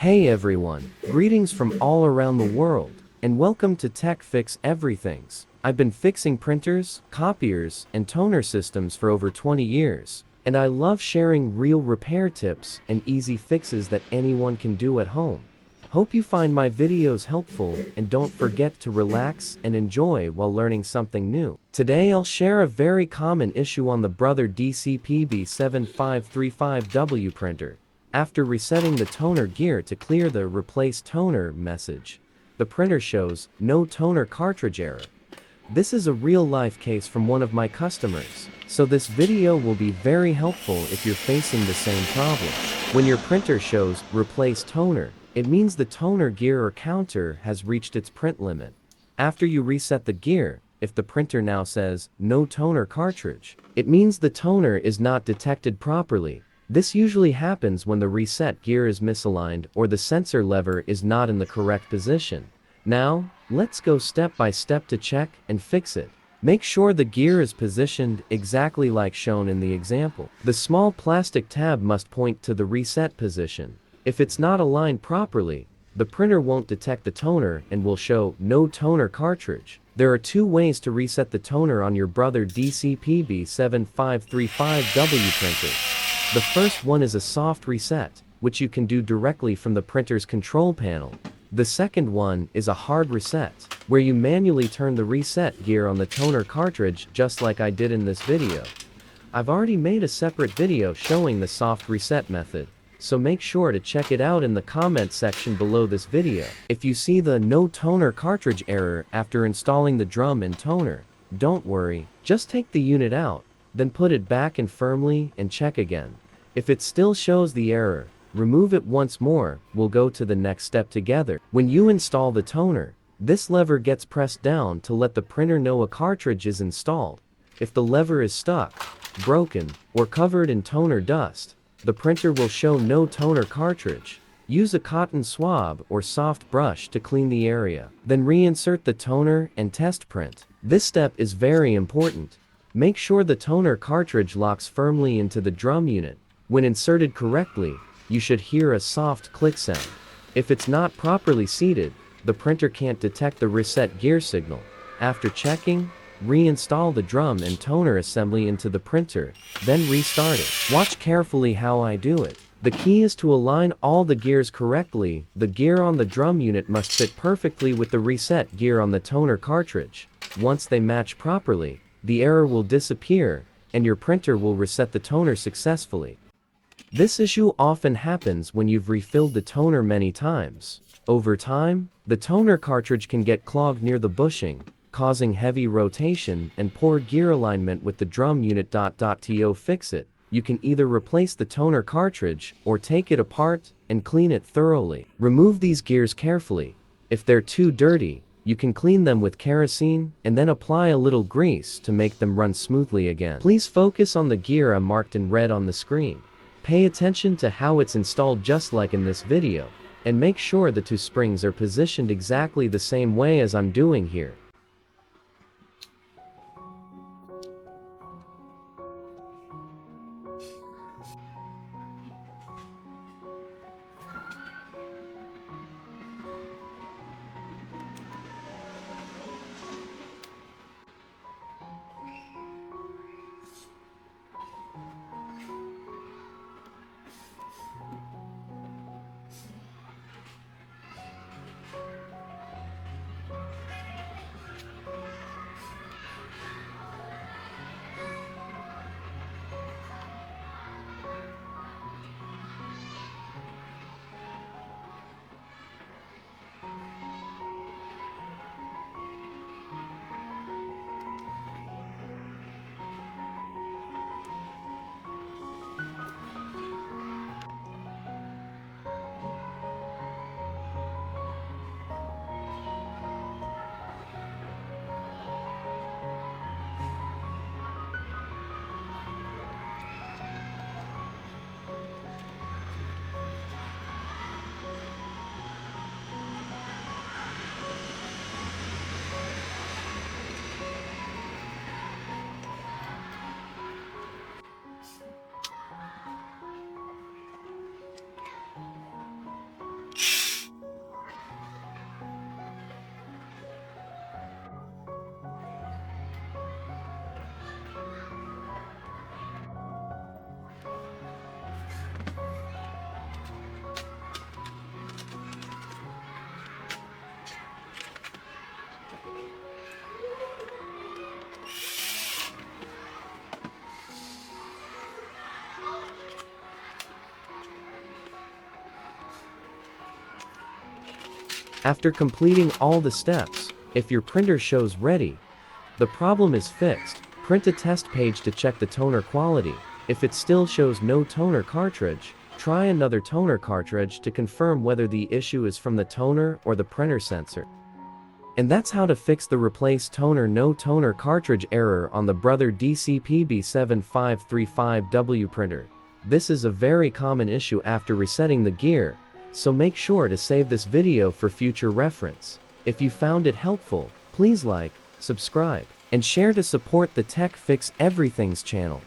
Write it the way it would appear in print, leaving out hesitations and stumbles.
Hey everyone, greetings from all around the world, and welcome to Tech Fix Everythings. I've been fixing printers, copiers, and toner systems for over 20 years, and I love sharing real repair tips and easy fixes that anyone can do at home. Hope you find my videos helpful, and don't forget to relax and enjoy while learning something new. Today I'll share a very common issue on the Brother DCP-B7535DW printer. After resetting the toner gear to clear the "Replace Toner" message, the printer shows "No Toner Cartridge Error." This is a real-life case from one of my customers, so this video will be very helpful if you're facing the same problem. When your printer shows "Replace Toner," it means the toner gear or counter has reached its print limit. After you reset the gear, if the printer now says "No Toner Cartridge," it means the toner is not detected properly. This usually happens when the reset gear is misaligned or the sensor lever is not in the correct position. Now, let's go step by step to check and fix it. Make sure the gear is positioned exactly like shown in the example. The small plastic tab must point to the reset position. If it's not aligned properly, the printer won't detect the toner and will show "No Toner Cartridge." There are two ways to reset the toner on your Brother DCP-B7535DW printer. The first one is a soft reset, which you can do directly from the printer's control panel. The second one is a hard reset, where you manually turn the reset gear on the toner cartridge just like I did in this video. I've already made a separate video showing the soft reset method, so make sure to check it out in the comment section below this video. If you see the "No Toner Cartridge" error after installing the drum and toner, don't worry, just take the unit out, then put it back in firmly and check again. If it still shows the error, remove it once more. We'll go to the next step together. When you install the toner, this lever gets pressed down to let the printer know a cartridge is installed. If the lever is stuck, broken, or covered in toner dust, the printer will show "No Toner Cartridge." Use a cotton swab or soft brush to clean the area. Then reinsert the toner and test print. This step is very important. Make sure the toner cartridge locks firmly into the drum unit. When inserted correctly, you should hear a soft click sound. If it's not properly seated, the printer can't detect the reset gear signal. After checking, reinstall the drum and toner assembly into the printer, then restart it. Watch carefully how I do it. The key is to align all the gears correctly. The gear on the drum unit must fit perfectly with the reset gear on the toner cartridge. Once they match properly, the error will disappear, and your printer will reset the toner successfully. This issue often happens when you've refilled the toner many times. Over time, the toner cartridge can get clogged near the bushing, causing heavy rotation and poor gear alignment with the drum unit. To fix it, you can either replace the toner cartridge or take it apart and clean it thoroughly. Remove these gears carefully. If they're too dirty, you can clean them with kerosene and then apply a little grease to make them run smoothly again. Please focus on the gear marked in red on the screen. Pay attention to how it's installed just like in this video, and make sure the two springs are positioned exactly the same way as I'm doing here. After completing all the steps, if your printer shows ready, the problem is fixed. Print a test page to check the toner quality. If it still shows no toner cartridge, try another toner cartridge to confirm whether the issue is from the toner or the printer sensor. And that's how to fix the replace toner no toner cartridge error on the Brother DCP-B7535DW printer. This is a very common issue after resetting the gear, so make sure to save this video for future reference. If you found it helpful, please like, subscribe, and share to support the Tech Fix Everything's channel.